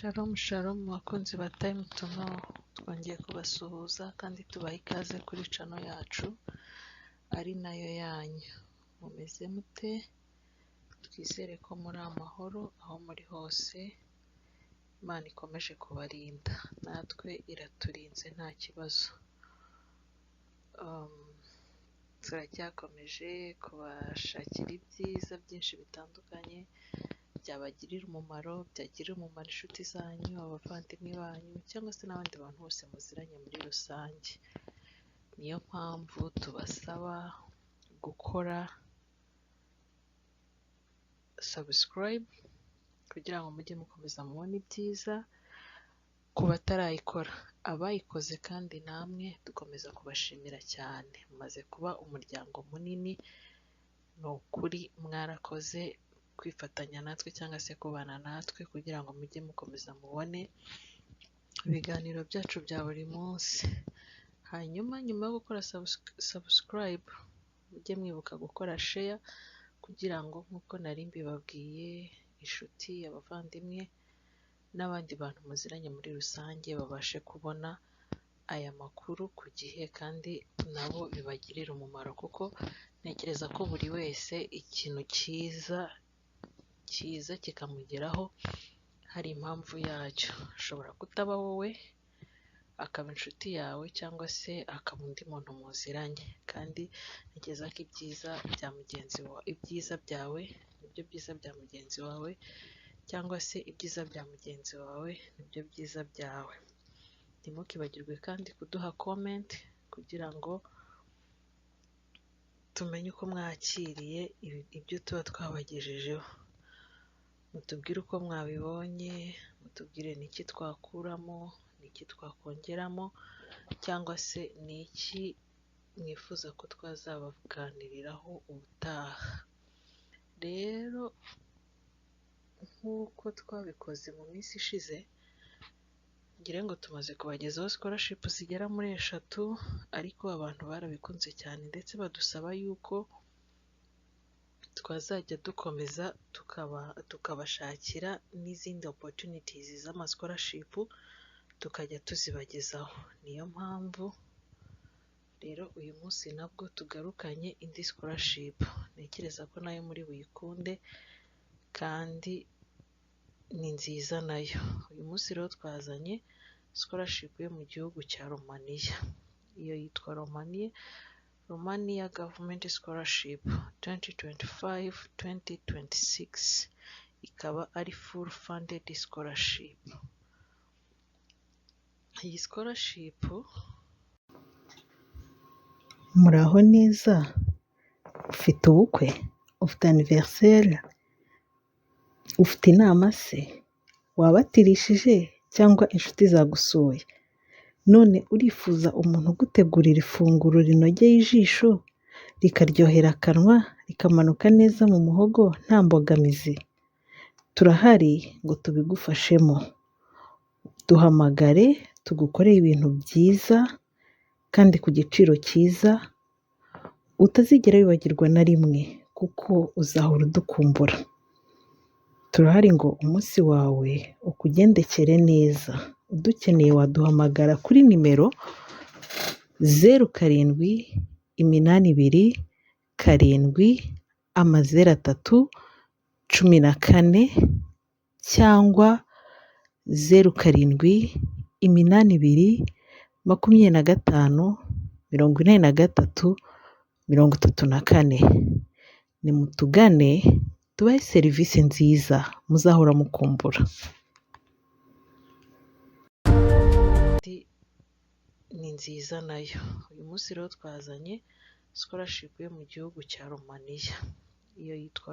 Shalom shalom bakunzi ba Time to Know, twongeye kubasuhuza kandi tubaha ikaze kuri channel yacu ari nayo yanyu. Mumeze mute? Twizere ko muri amahoro aho muri hose. Imana ikomeje kubarinda, natwe iraturinze nta kibazo. Turacyakomeje kubashakira ibyiza byinshi bitandukanye byabagirira umumaro, byagirira umumaro inshuti zanyu, abavandimwe banyu, cyangwa se n'abandi bantu bose muziranye muri rusange. Niyo mpamvu tubasaba gukora subscribe kugira ngo mujye mukomeza mubone ibyiza. Ku batarayikora, abayikoze kandi namwe dukomeza kubashimira cyane. Mumaze kuba umuryango munini, ni ukuri mwarakoze kwifatanya natwe cyangwa se kubana natwe kugira ngo mujye mukomeza mubone ibiganiro byacu bya buri munsi. Hanyuma nyuma yo gukora subscribe, mujye mwibuka gukora share kugira ngo nk'uko nari mbibabwiye, inshuti, abavandimwe n'abandi bantu muziranye muri rusange babashe kubona aya makuru ku gihe kandi nabo bibagirira umumaro, kuko ntekereza ko buri wese ikintu cyiza kikamugeraho hari impamvu yacyo. Ashobora kutaba wowe, akaba inshuti yawe, cyangwa se akaba undi muntu muziranye, kandi ntekereza ko ibyiza byawe nibyo byiza bya mugenzi wawe, cyangwa se ibyiza bya mugenzi wawe nibyo byiza byawe. Ntimukibagirwe kandi kuduha comment kugira ngo tumenye uko mwakiriye ibyo tuba twabagejejeho. Mutubwire uko mwabibonye, mutubwire n'iki twakuramo, n'iki twakongeramo, cyangwa se n'iki mwifuza ko twazabaganiriraho ubutaha. Rero nk'uko twabikoze mu minsi ishize, ngira ngo tumaze kubagezaho scholarship zigera muri 3, ariko abantu barabikunze cyane ndetse badusaba yuko twazajya dukomeza tukabashakira n'izindi opportunities z'ama scholarship tukajya tuzibagezaho. Niyo mpamvu rero uyu munsi nabwo tugarukanye indi scholarship. Ntekereza ko nayo muri buyikunde kandi ni nziza nayo. Uyu munsi rero twazanye scholarship yo mu gihugu cya Romania. Iyo yitwa Romania Government Scholarship 2025-2026. Ikaba ari full funded scholarship. Iyi scholarship, muraho neza? Ufite ubukwe, ufite anniversaire, ufite inama se, wabatirishije cyangwa inshuti zagusuye, none urifuza umuntu ugutegurira ifunguro rinogeye ijisho, rikaryohera akanwa, rikamanuka neza mu muhogo nta mbogamizi? Turahari ngo tubigufashemo. Duhamagare tugukoreye ibintu byiza kandi ku giciro cyiza utazigera wibagirwa na rimwe, kuko uzahora udukumbura. Turahari ngo umunsi wawe ukugendekere neza. Udukeneye waduhamagara kuri nimero 0787070314 cyangwa 0782254334. Nimutugane tubahe serivisi nziza muzahora mukumbura. ni nziza nayo. Uyu munsi rero twazanye scholarship yo mu gihugu cya Romania. Iyo yitwa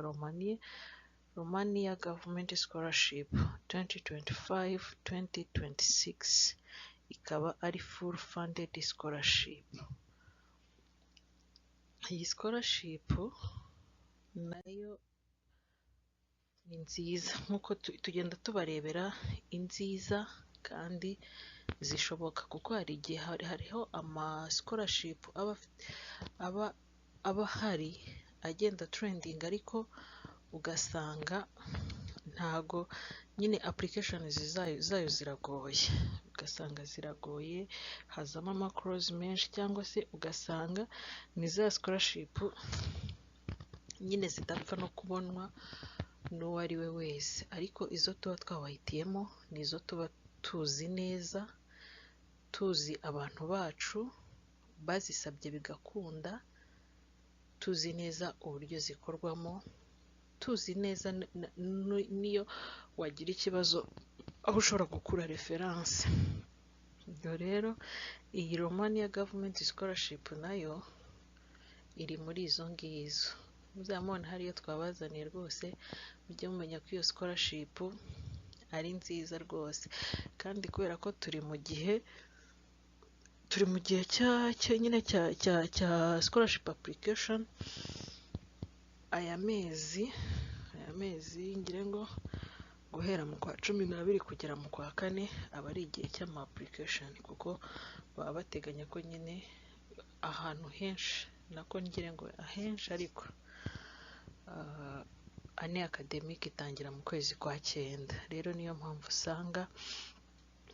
Romania Government Scholarship 2025-2026. Ikaba ari full funded scholarship. Iyi scholarship nayo ni nziza, nk'uko tugenda tubarebera inziza kandi zishoboka, kuko hari igihe hariho ama scholarship aba hari agenda trending, ariko ugasanga ntago nyine application zayo ziragoye, ugasanga ziragoye, hazamo amakorozi menshi, cyangwa se ugasanga ni za scholarship nyine zidapfa no kubonwa n'uwo ari we wese, ariko izo tuba twabahitiyemo ni izo tuba tuzi neza, tuzi abantu bacu bazisabye bigakunda, tuzi neza uburyo zikorwamo, tuzi neza niyo wagira ikibazo aho ushobora gukura reference. Ibyo rero iyi Romania Government Scholarship nayo iri muri izo ngizo, muzamubona hariyo twabazaniye rwose, mujye mumenya ko iyo scholarship ari nziza rwose, kandi kubera ko turi mu gihe nyine cya scholarship application, aya mezi ngire ngo guhera mu kwa 12 kugera mu kwa 4 aba ari igihe cy'ama application, kuko baba bateganya ko nyine ahantu henshi, nako ngire ngo ahenshi, ariko ane academic itangira mu kwezi kwa 9. Rero niyo mpamvu usanga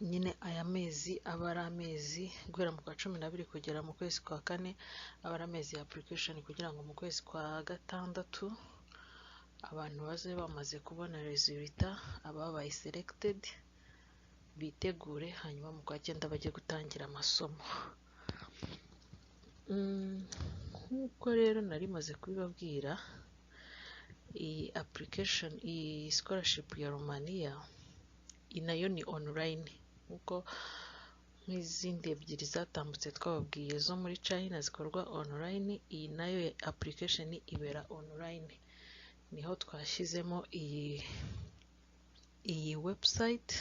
nyine aya mezi aba ari amezi guhera mu kwa 12 kugera mu kwezi kwa 4 aba ari amezi ya application, kugira ngo mu kwezi kwa 6 abantu baze bamaze kubona resulta, ababaye selected bitegure, hanyuma mu kwa 9 bajye gutangira amasomo. Nk'uko rero nari maze kubibabwira, iyi application, iyi scholarship ya Romania nayo ni online, kuko nk'izindi ebyiri zatambutse twababwiye zo muri China zikorwa online, iyi nayo application ibera online. Niho twashyizemo iyi website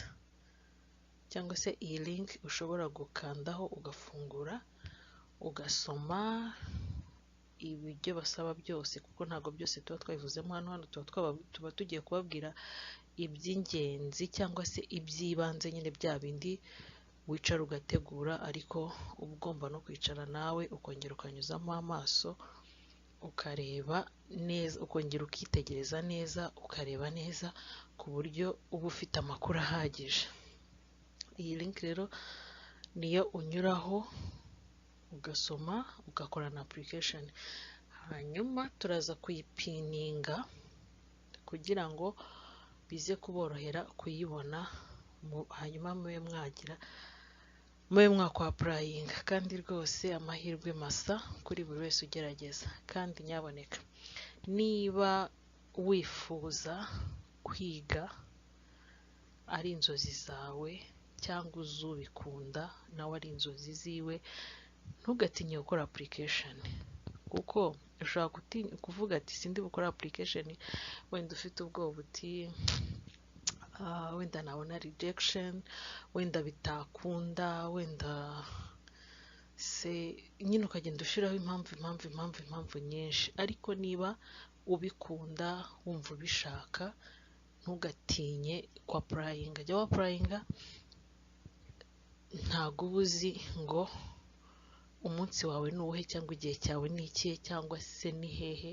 cyangwa se iyi link ushobora gukandaho ugafungura ugasoma ibyo basaba byose, kuko ntabwo byose tuba twabivuzemo hano tuba tugiye kubabwira iby'ingenzi cyangwa se iby'ibanze, nyine bya bindi wicara ugategura, ariko uba ugomba no kwicara nawe ukongera ukanyuzamo amaso ukareba neza, ukongera ukitegereza neza, ukareba neza ku buryo uba ufite amakuru ahagije. Iyi link rero niyo unyuraho ugasoma ugakora na application, hanyuma turaza kuyipininga kugira ngo bize kuborohera kuyibona, hanyuma mube mwakwa applyinga, kandi rwose amahirwe masa kuri buri wese ugerageza. Kandi nyaboneka, niba wifuza kwiga ari inzozi zawe, cyangwa uzubikunda nawe ari inzozi ziwe, ntugatinye gukora application, kuko ushobora kuvuga ati sindi gukora application, wenda ufite ubwoba uti wenda nabona rejection, wenda bitakunda, wenda se nyine ukagenda ushiraho impamvu nyinshi. Ariko niba ubikunda, wumva ubishaka, ntugatinye ku applyinga. Jya applyinga, ntago uba uzi ngo umunsi wawe ni uwuhe, cyangwa igihe cyawe ni ikihe, cyangwa se ni hehe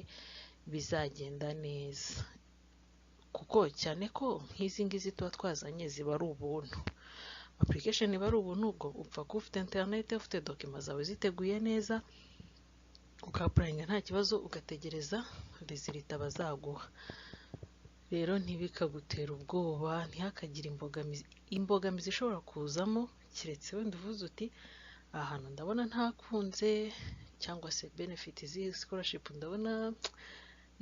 bizagenda neza, kuko cyane ko nk'izi ngizi tuba twazanye ziba ari ubuntu. Application iba ari ubuntu, ubwo upfa kuba ufite internet, ufite documents zawe ziteguye neza, ukapplyinga nta kibazo, ugategereza resulta bazaguha. Rero ntibikagutera ubwoba, ntihakagire imbogamizi ishobora kuzamo, kiretse wenda uvuze uti ahantu ndabona ntakunze, cyangwa se benefit z'iyi scholarship ndabona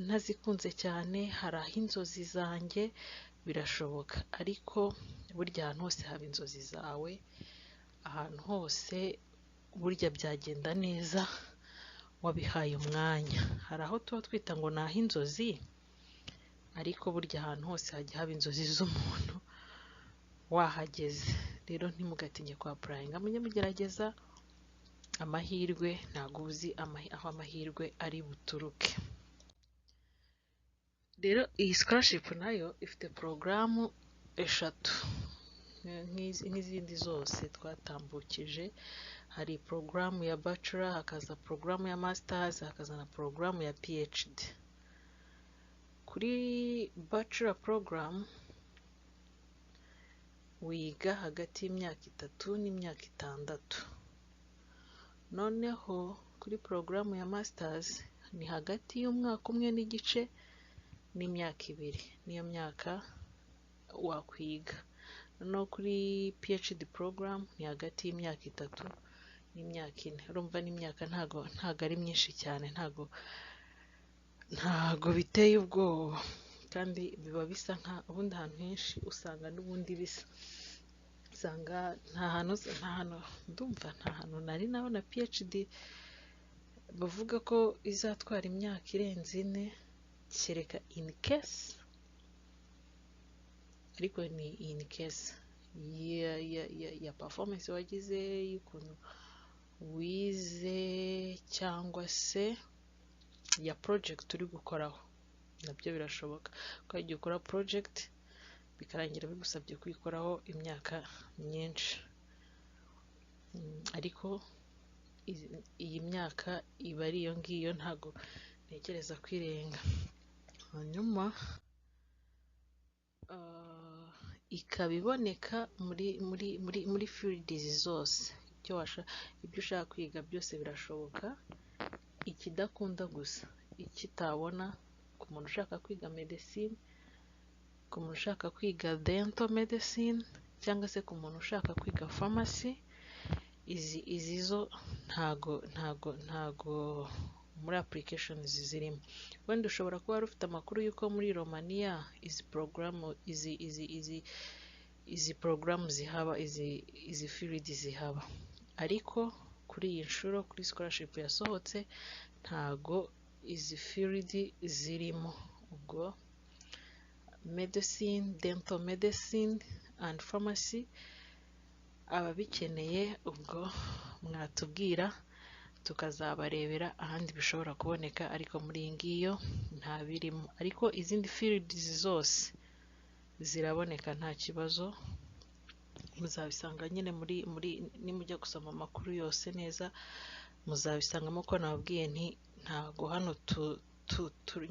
ntazikunze cyane, hari aho inzozi zanjye, birashoboka. Ariko burya ahantu hose haba inzozi zawe, ahantu hose burya byagenda neza wabihaye umwanya. Hari aho tuba twita ngo ni ah'inzozi, ariko burya ahantu hose hajya haba inzozi z'umuntu wahageze. Rero ntimugatinye kwa applyinga, mujye mugerageza amahirwe, ntabwo uzi aho amahirwe ari buturuke. Rero iyi scholarship nayo ifite porogaramu 3 nk'izindi zose twatambukije. Hari porogaramu ya bachelor, hakaza porogaramu ya masters, hakaza na porogaramu ya PhD. kuri bachelor program wiga hagati y'imyaka 3 n'imyaka 6, noneho kuri porogaramu ya masters ni hagati y'umwaka umwe n'igice n'imyaka 2, niyo myaka wakwiga. Noneho kuri PhD program ni hagati y'imyaka 3 n'imyaka 4. Urumva n'imyaka ntago ari myinshi cyane, ntago biteye ubwoba, kandi biba bisa nka ubundi ahantu henshi usanga n'ubundi bisa, usanga nta hantu nari nabona PhD bavuga ko izatwara imyaka irenze 4, kereka in case, ariko ni in case ya performance wagize, y'ukuntu wize, cyangwa se ya project uri gukoraho. Nabyo birashoboka ko igihe ukora project bikarangira bigusabye kuyikoraho imyaka myinshi, ariko iyi myaka iba ari iyo ngiyo, ntago ntekereza kwirenga. Hanyuma ikaba iboneka muri fields zose. Ibyo ushaka kwiga byose birashoboka. Ikidakunda gusa, ikitabona ku muntu ushaka kwiga medicine, ku muntu ushaka kwiga dental medicine, cyangwa se ku muntu ushaka kwiga pharmacy, izi zo ntago muri application zirimo. Wenda ushobora kuba ufite amakuru y'uko muri Romania izi program zihaba, izi field zihaba, ariko kuri iyi nshuro kuri scholarship yasohotse ntago izi field zirimo. Ubwo medicine, dental medicine and pharmacy, ababikeneye ubwo mwatubwira tukazabarebera ahandi bishobora kuboneka, ariko muri iyi ngiyo nta birimo. Ariko izindi fields zose ziraboneka nta kibazo, muzabisanga nyine muri nimujya gusoma amakuru yose neza muzabisangamo. Ko nababwiye nti ntago hano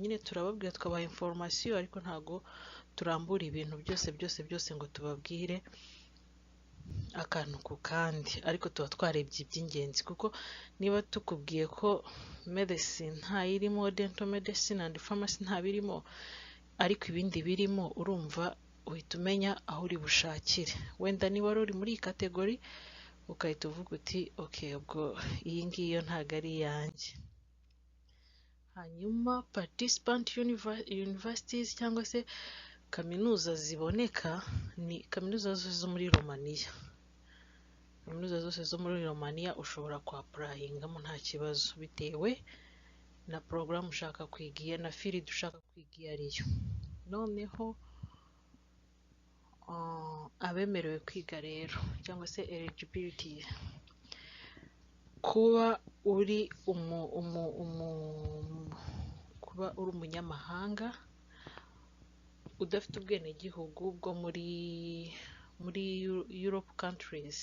nyine turababwira tukabaha information, ariko ntago turambura ibintu byose ngo tubabwire akantu ku kandi, ariko tuba twarebye iby'ingenzi. Kuko niba tukubwiye ko medicine ntayirimo, dental medicine and pharmacy ntabirimo, ariko ibindi birimo, urumva uhita umenya aho uri bushakire. Wenda niba wari uri muri iyi category ukahita uvuga uti okay, ubwo iyi ngiyo ntago ari iyanjye. Hanyuma participant universities cyangwa se kaminuza ziboneka ni kaminuza zose zo muri Romania. Kaminuza zose zo muri Romania ushobora kuapplyingamo nta kibazo, bitewe na program ushaka kwiga na field ushaka kwiga iyo ariyo. Noneho abemerewe kwiga rero, cyangwa se eligibility, kuba uri umunyamahanga udafite ubwenegihugu bwo muri Europe countries.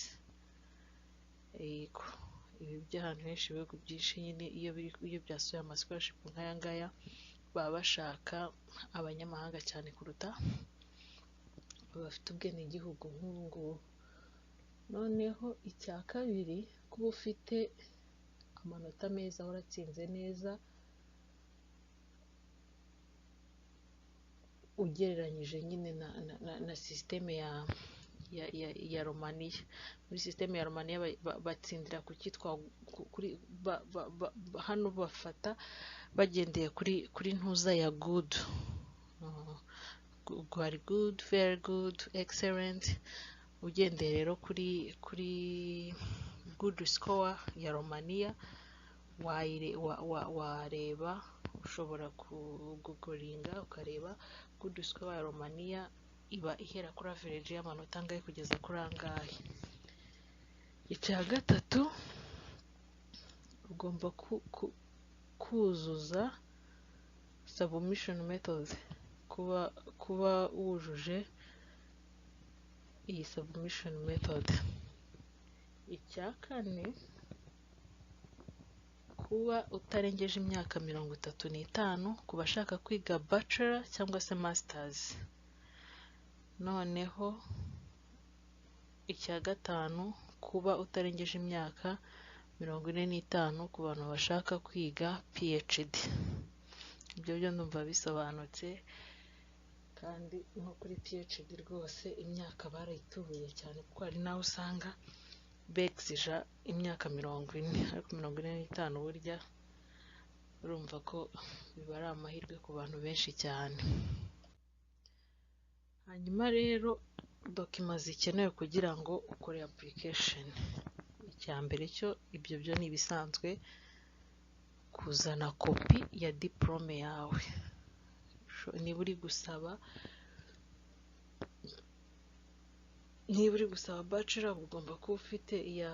Ibi by'ahantu henshi, ibihugu byinshi nyine iyo byasohoye ama scholarship nk'aya ngaya baba bashaka abanyamahanga cyane kuruta bafite ubwenegihugu nk'ubu ngubu. Noneho icya kabiri, kuba ufite amanota meza, waratsinze neza ugereranyije nyine na systeme ya Romania. Muri systeme ya Romania batsindira ku cyitwa hano bafata bagendeye kuri ntuza ya good. Hari good, very good, excellent. Ugendeye rero kuri good score ya Romania, wareba, ushobora kugogoringa ukareba good score ya Romania iba ihera kuri average y'amanota angahe kugeza kuri angahe. Icya gatatu, ugomba kuzuza submission method, kuba wujuje iyi submission method. Icya kane, kuba utarengeje imyaka 35 ku bashaka kwiga bachelor cyangwa se masters. Noneho icya gatanu, kuba utarengeje imyaka 45 ku bantu bashaka kwiga PhD. Ibyo byo ndumva bisobanutse, kandi nko kuri PhD rwose imyaka barayitubuye cyane, kuko hari naho usanga begzija imyaka 40, ariko 45 burya urumva ko biba ari amahirwe ku bantu benshi cyane. Hanyuma rero dokima zikenewe kugira ngo ukore application. Icya mbere cyo, ibyo byo ni ibisanzwe, kuzana kopi ya diplome yawe. Niba uri gusaba bachelor, ugomba kuba ufite iya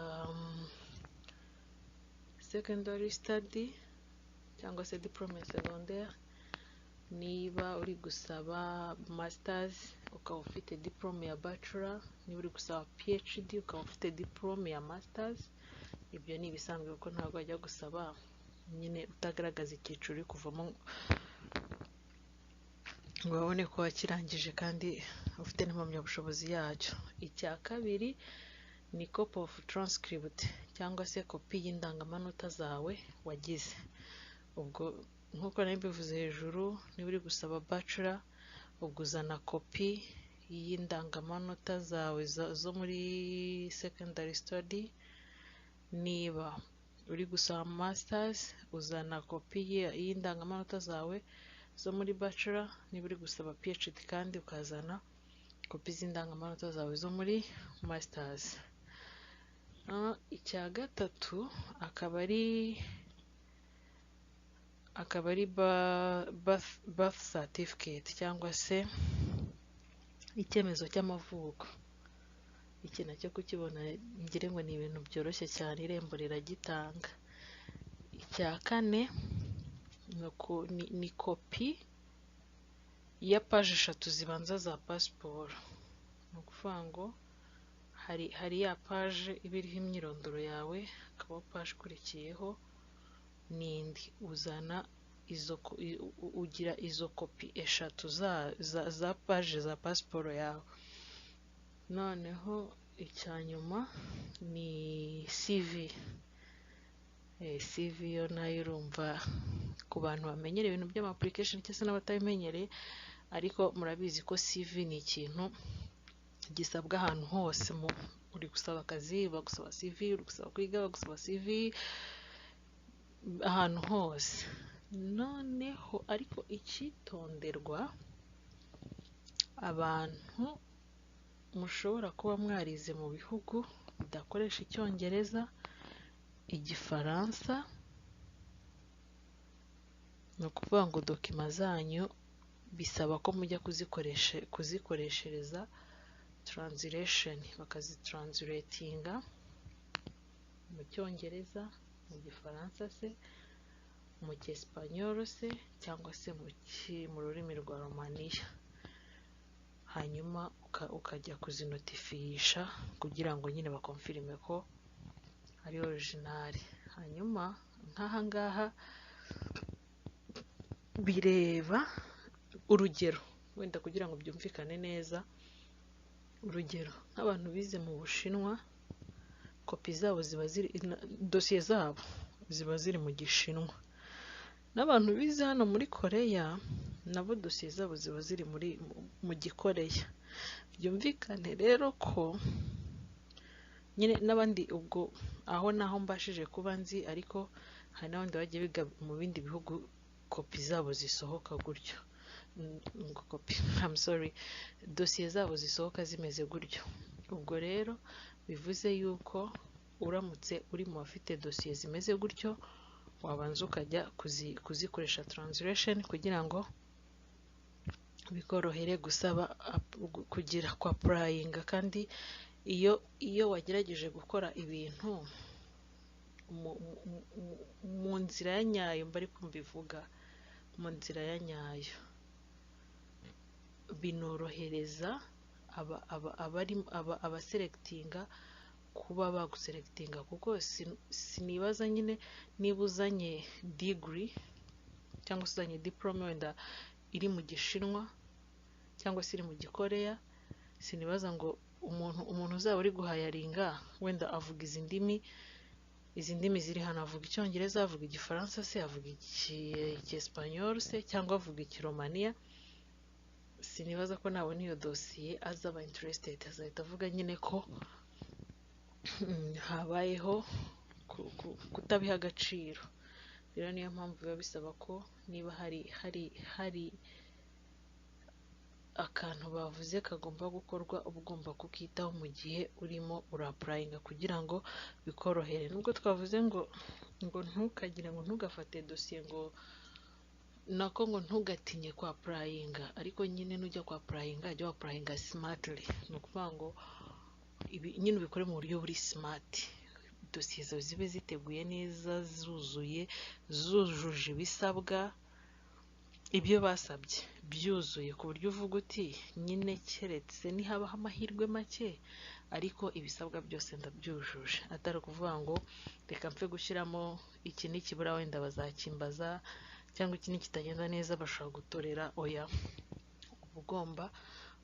secondary study cyangwa se diplome secondaire. Niba uri gusaba masters, ukaba ufite diplome ya bachelor. Niba uri gusaba PhD, ukaba ufite diplome ya masters. Ibyo ni ibisanzwe kuko ntabwo wajya gusaba nyine utagaragaza icyiciro uri kuvamo ngo babone ko wakirangije kandi ufite n'impamyabushobozi yacyo. Icya kabiri ni copy of transcript cyangwa se kopi y'indangamanota zawe wagize. Ubwo nk'uko nabivuze hejuru, niba uri gusaba bachelor, ubwo uzana kopi y'indangamanota zawe zo muri secondary study. Niba uri gusaba masters, uzana kopi y'indangamanota zawe zo muri bachelor. Niba uri gusaba PhD kandi ukazana kopi z'indangamanota zawe zo muri masters. Icya gatatu akaba ari birth certificate cyangwa se icyemezo cy'amavuko. Iki nacyo kukibona ngire ngo ni ibintu byoroshye cyane, irembo riragitanga. Icya kane ni kopi ya paje 3 zibanza za pasiporo. Ni ukuvuga ngo hari ya paje iba iriho imyirondoro yawe, hakaba paje ikurikiyeho n'indi. Uzana ugira izo kopi 3 za paje za pasiporo yawe. Noneho icya nyuma ni CV. CV yo nayo urumva ku bantu bamenyereye ibintu by'ama application cyangwa se n'abatabimenyereye, ariko murabizi ko CV ni ikintu gisabwa ahantu hose. Uri gusaba akazi bagusaba CV, uri gusaba kwiga bagusaba CV, ahantu hose. Noneho ariko icyitonderwa, abantu mushobora kuba mwarize mu bihugu bidakoresha Icyongereza, Igifaransa, ni ukuvuga ngo dokima zanyu bisaba ko mujya kuzikoreshereza translation, bakazitranslatinga mu Cyongereza, mu Gifaransa se, mu Cyesipanyolo se, cyangwa se mu rurimi rwa Romania. Hanyuma ukajya kuzinotifisha kugira ngo nyine bakonfirime ko ari original. Hanyuma nk'aha ngaha bireba urugero, wenda kugira ngo byumvikane neza. Urugero, nk'abantu bize mu Bushinwa, kopi zabo dosiye zabo ziba ziri mu Gishinwa. N'abantu bize hano muri Koreya, nabo dosiye zabo ziba ziri mu Gikoreya. Byumvikane rero ko nyine n'abandi, ubwo aho naho mbashije kuba nzi, ariko hari n'abandi bagiye biga mu bindi bihugu kopi zabo zisohoka gutyo. Dosiye zabo zisohoka zimeze gutyo. Ubwo rero bivuze yuko uramutse uri mu bafite dosiye zimeze gutyo, wabanza ukajya kuzikoresha translation kugira ngo bikorohere gusaba kugira kwa applyinga. Kandi iyo wagerageje gukora ibintu mu nzira ya nyayo, mbari kumbivuga mu nzira ya nyayo, binorohereza abaselectinga kuba baguselectinga, kuko sinibaza nyine niba uzanye degree cyangwa se uzanye diplome wenda iri mu Gishinwa cyangwa se iri mu Gikoreya, sinibaza ngo umuntu uzaba uri guhayaringa wenda avuga izi ndimi ziri hano, avuga Icyongereza, avuga Igifaransa se, avuga Icyesipanyol se, cyangwa avuga Ikiromaniya. Sinibaza ko nabona iyo dosiye azaba interested, azahita avuga nyine ko habayeho kutabiha agaciro. Rero niyo mpamvu biba bisaba ko niba hari akantu bavuze kagomba gukorwa, uba ugomba kukitaho mu gihe urimo urapurayinga kugira ngo bikorohere. Nubwo twavuze ngo ntukagire ngo ntugafate dosiye ngo ntugatinye kwa purayinga, ariko nyine nujya kwa purayinga jya wapurayinga simatili. Ni ukuvuga ngo nyine ubikore mu buryo buri simati, dosiye zawe zibe ziteguye neza, zujuje ibisabwa, ibyo basabye byuzuye, ku buryo uvuga uti nyine keretse nihabaho amahirwe make ariko ibisabwa byose ndabyujuje. Atari ukuvuga ngo reka mpfe gushyiramo iki nikibura wenda bazakimbaza, cyangwa iki nikitagenda neza bashobora gutorera. Oya, uba ugomba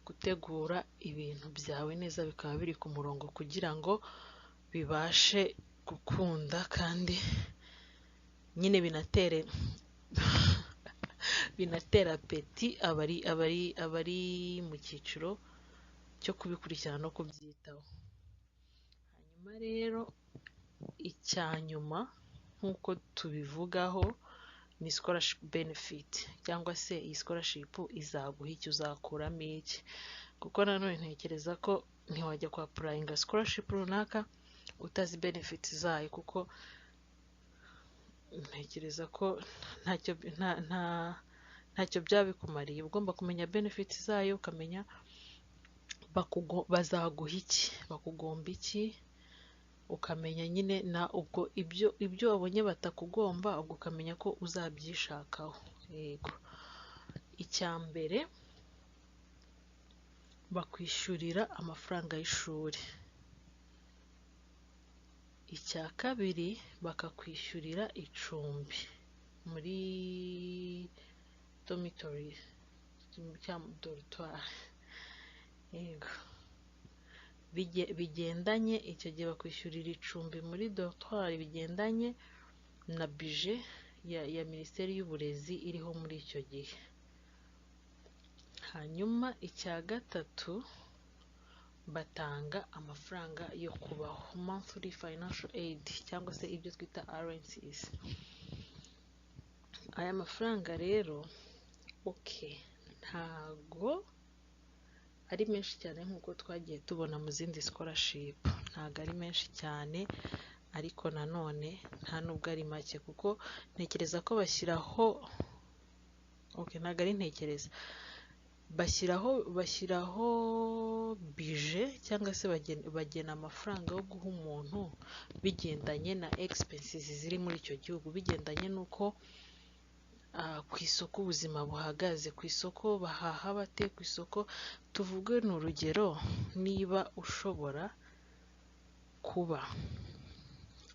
gutegura ibintu byawe neza bikaba biri ku murongo kugira ngo bibashe gukunda, kandi nyine binatera apeti abari mu cyiciro cyo kubikurikirana no kubyitaho. Hanyuma rero icyanyuma nk'uko tubivugaho ni scholarship benefit, cyangwa se iyi scholarship izaguha iki, uzakuramo iki. Kuko nanone ntekereza ko ntiwajya kwa purayinga scholarship runaka utazi benefits zayo, kuko ntekereza ko ntacyo byaba bikumariye. Ugomba kumenya benefits zayo, ukamenya bazaguha iki, bakugomba iki, ukamenya nyine na ubwo ibyo wabonye batakugomba, ubwo ukamenya ko uzabyishakaho. Yego, icya mbere bakwishyurira amafaranga y'ishuri, icya kabiri bakakwishyurira icumbi muri dormitory cyangwa dortoir. Yego, bigendanye icyo gihe bakwishyurira icumbi muri dortoir bigendanye na budget ya Minisiteri y'Uburezi iriho muri icyo gihe. Hanyuma icya gatatu batanga amafaranga yo kubaho, monthly financial aid, cyangwa se ibyo twita RNCs. Aya mafaranga rero ntago ari menshi cyane nk'uko twagiye tubona mu zindi scholarship, ntago ari menshi cyane, ariko nanone nta nubwo ari make, kuko ntekereza ko bashyiraho ntago ari ntekereza, bashyiraho budget cyangwa se bagena amafaranga yo guha umuntu bigendanye na expenses ziri muri icyo gihugu, bigendanye n'uko ku isoko ubuzima buhagaze, ku isoko bahaha bate, ku isoko tuvuge ni urugero, niba ushobora kuba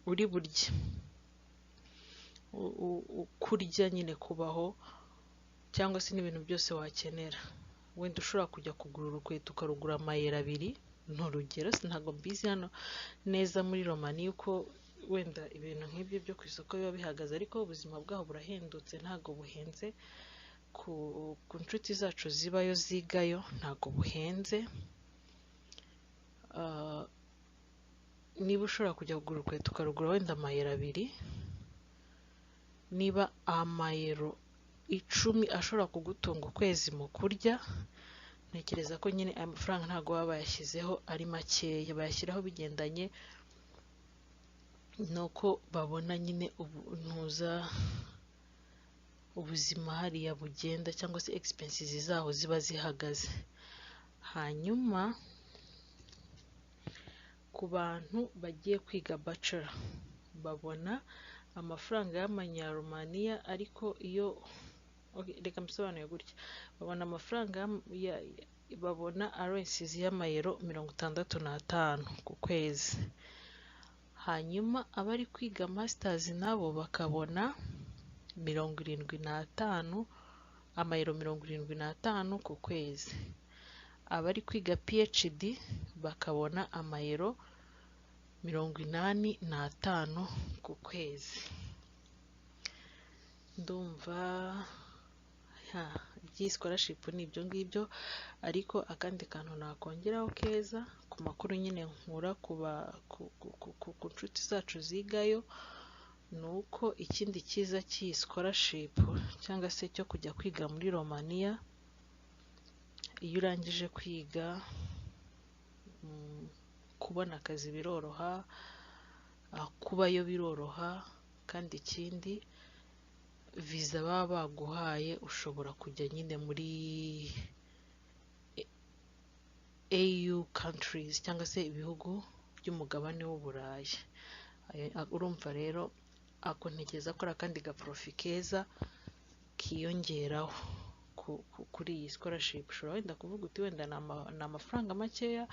uri burya kurya nyine kubaho, cyangwa se n'ibintu byose wakenera, wenda ushobora kujya kugura urukweto ukarugura amayero 2, ni urugero, ntabwo mbizi hano neza muri Romania uko wenda ibintu nk'ibyo byo ku isoko biba bihagaze, ariko ubuzima bwaho burahendutse, ntabwo buhenze. Ku nshuti zacu zibayo zigayo ntabwo buhenze. Niba ushobora kujya kugura urukweto ukarugura wenda amayero 2, niba amayero 10 ashobora kugutunga ukwezi mu kurya, ntekereza ko nyine aya mafaranga ntabwo baba bayashyizeho ari makeya, bayashyiraho bigendanye nuko babona nyine ubuzima hariya bugenda, cyangwa se expenses zaho ziba zihagaze. Hanyuma ku bantu bagiye kwiga bachelor babona amafaranga y'amanyaromaniya, ariko iyo reka mbisobanuye gutya, babona amafaranga babona RSZ y'amayero 65 ku kwezi. Hanyuma abari kwiga masters nabo bakabona 75 amayero 75 ku kwezi. Abari kwiga PhD bakabona amayero 85 ku kwezi. Ndumva iby'iyi scholarship ni ibyo ngibyo, ariko akandi kantu nakongeraho keza ku makuru nyine nkura ku nshuti zacu zigayo, ni uko ikindi cyiza cy'iyi scholarship cyangwa se cyo kujya kwiga muri Romania, iyo urangije kwiga kubona akazi biroroha, kubayo biroroha, kandi ikindi viza baba baguhaye ushobora kujya nyine muri EU countries cyangwa se ibihugu by'umugabane w'Uburayi. Urumva rero ako ntekereza ko ari akandi gaprofi keza kiyongeraho kuri iyi scholarship. Ushobora wenda kuvuga uti wenda ni amafaranga makeya,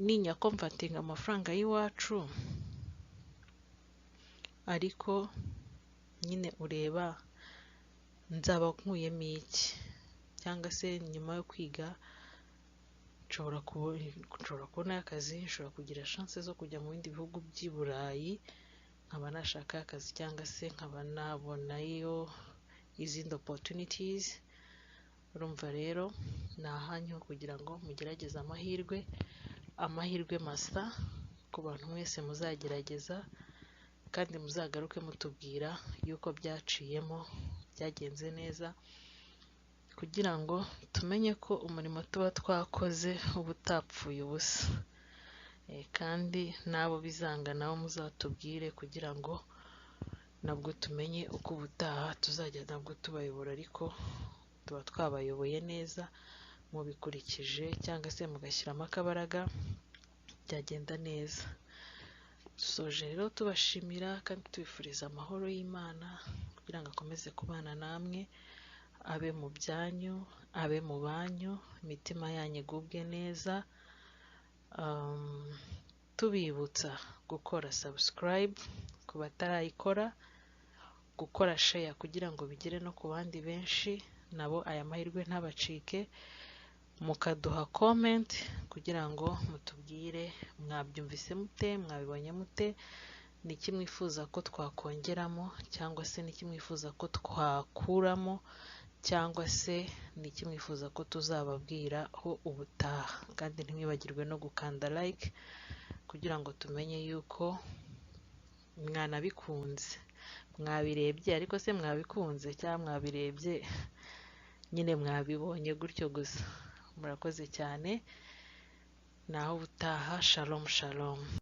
ninyakomvatinga amafaranga y'iwacu, ariko nyine ureba nzaba nkuyemo iki, cyangwa se nyuma yo kwiga nshobora kubona akazi, nshobora kugira chance zo kujya mu bindi bihugu by'i Burayi, nkaba nashaka akazi cyangwa se nkaba nabonayo izindi opportunities. Urumva rero ni ahanyu kugira ngo mugerageze amahirwe masa ku bantu mwese muzagerageza, kandi muzagaruke mutubwira yuko byaciyemo, byagenze neza, kugira ngo tumenye ko umurimo tuba twakoze uba utapfuye ubusa. Kandi n'abo bizanga nabo muzatubwire kugira ngo nabwo tumenye uko ubutaha tuzajya nabwo tubayobora, ariko tuba twabayoboye neza mubikurikije, cyangwa se mugashyiramo akabaraga, byagenda neza. Dusoje rero tubashimira kandi tubifuriza amahoro y'Imana kugira ngo akomeze kubana namwe, abe mu byanyu, abe mu banyu, imitima yanyu igubwe neza. Tubibutsa gukora subscribe ku batarayikora, gukora share kugira ngo bigere no ku bandi benshi, nabo aya mahirwe ntabacike, mukaduha comment kugira ngo mutubwire mwabyumvise mute, mwabibonye mute, niki mwifuza ko twakongeramo, cyangwa se niki mwifuza ko twakuramo, cyangwa se niki mwifuza ko tuzababwiraho ubutaha. Kandi ntimwibagirwe no gukanda like kugira ngo tumenye yuko mwanabikunze, mwabirebye ariko se mwabikunze, cyangwa mwabirebye nyine mwabibonye gutyo gusa. Murakoze cyane, naho ubutaha. Shalom shalom.